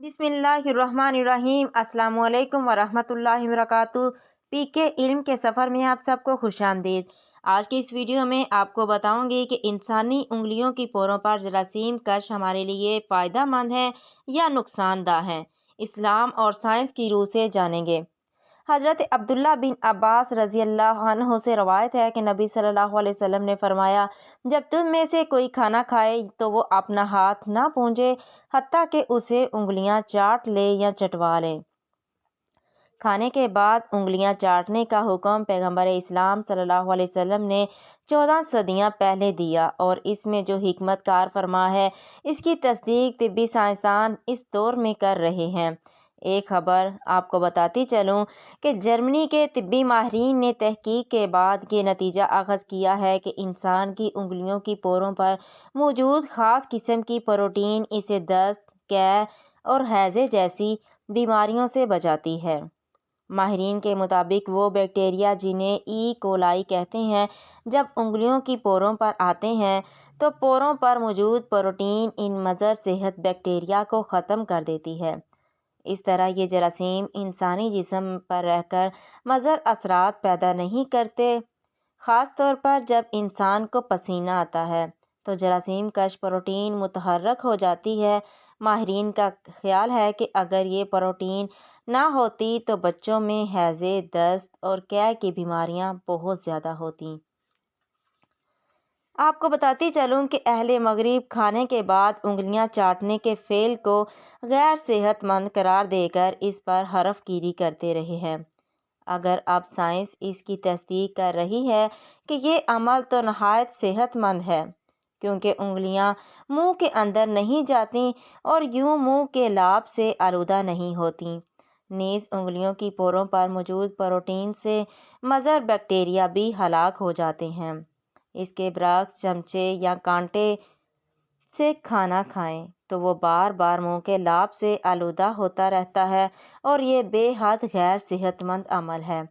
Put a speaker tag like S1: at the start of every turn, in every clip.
S1: बिस्मिल्लाहिर्रहमानिर्रहीम। अस्सलाम वालेकुम वरहमतुल्लाहि वबरकातुहू। पी के इल्म के सफ़र में आप सबको खुशामदीद। आज की इस वीडियो में आपको बताऊंगी कि इंसानी उंगलियों की पोरों पर जरासीम कश हमारे लिए फ़ायदा मंद है या नुकसानदा है। इस्लाम और साइंस की रूह से जानेंगे। हज़रत अब्दुल्ला बिन अब्बास रज़ी अल्लाह अन्हु से रवायत है कि नबी सल्लल्लाहु अलैहि वसल्लम ने फरमाया, जब तुम में से कोई खाना खाए तो वो अपना हाथ ना पूंजे हत्ता कि उसे उंगलियां चाट ले या चटवा ले। खाने के बाद उंगलियां चाटने का हुक्म पैगंबर इस्लाम सल्लल्लाहु अलैहि वसल्लम ने 14 सदियां पहले दिया और इसमें जो हिकमत कार फरमा है इसकी तस्दीक तिब्बी साइंसदान इस दौर में कर रहे हैं। एक खबर आपको बताती चलूं कि जर्मनी के तिब्बी माहिरीन ने तहकीक के बाद ये नतीजा अखज़ किया है कि इंसान की उंगलियों की पोरों पर मौजूद ख़ास किस्म की प्रोटीन इसे दस्त, कैं और हैज़े जैसी बीमारियों से बचाती है। माहिरीन के मुताबिक वो बैक्टीरिया जिन्हें ई कोलाई कहते हैं जब उंगलियों की पोरों पर आते हैं तो पोरों पर मौजूद प्रोटीन इन मज़र सेहत बैक्टीरिया को ख़त्म कर देती है। इस तरह ये जरासीम इंसानी जिस्म पर रहकर मज़र असरात पैदा नहीं करते। ख़ास तौर पर जब इंसान को पसीना आता है तो जरासीम कश प्रोटीन मुतहर्रक हो जाती है। माहिरीन का ख्याल है कि अगर ये प्रोटीन ना होती तो बच्चों में हैज़े, दस्त और कैं की बीमारियां बहुत ज़्यादा होती। आपको बताती चलूं कि अहले मगरिब खाने के बाद उंगलियां चाटने के फेल को गैर सेहतमंद करार देकर इस पर हरफगिरी करते रहे हैं। अगर अब साइंस इसकी तस्दीक कर रही है कि ये अमल तो नहायत सेहतमंद है क्योंकि उंगलियां मुंह के अंदर नहीं जाती और यूं मुंह के लाभ से आलूदा नहीं होती। नीज उंगलियों की पोरों पर मौजूद प्रोटीन से मज़र बैक्टीरिया भी हलाक हो जाते हैं। इसके बरक्स चमचे या कांटे से खाना खाएं तो वो बार बार मुंह के लाभ से आलूदा होता रहता है और ये बेहद गैर सेहतमंद अमल है।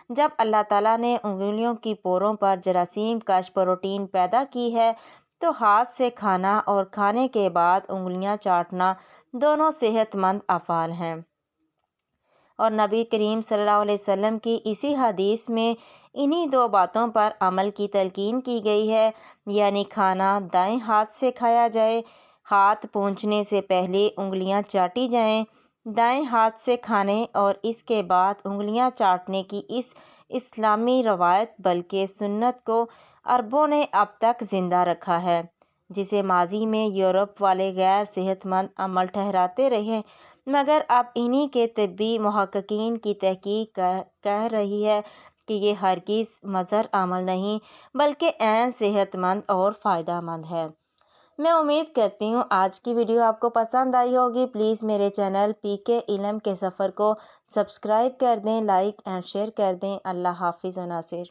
S1: जब अल्लाह ताला ने उंगलियों की पोरों पर जरासीम कश प्रोटीन पैदा की है तो हाथ से खाना और खाने के बाद उंगलियां चाटना दोनों सेहतमंद अफ़ाल हैं। और नबी करीम सल्लल्लाहु अलैहि वसल्लम की इसी हदीस में इन्हीं दो बातों पर अमल की तलकीन की गई है, यानी खाना दाएं हाथ से खाया जाए, हाथ पहुंचने से पहले उंगलियां चाटी जाएं, दाएं हाथ से खाने और इसके बाद उंगलियां चाटने की इस इस्लामी रवायत बल्कि सुन्नत को अरबों ने अब तक जिंदा रखा है, जिसे माजी में यूरोप वाले गैर सेहतमंद अमल ठहराते रहे, मगर अब इन्हीं के तिब्बी मुहक्किकीन की तहकीक कह रही है कि ये हरगिज़ मज़र अमल नहीं बल्कि ऐन सेहतमंद और फ़ायदेमंद है। मैं उम्मीद करती हूँ आज की वीडियो आपको पसंद आई होगी। प्लीज़ मेरे चैनल पी के इल्म के सफ़र को सब्सक्राइब कर दें, लाइक एंड शेयर कर दें। अल्लाह हाफिज़ व नासिर।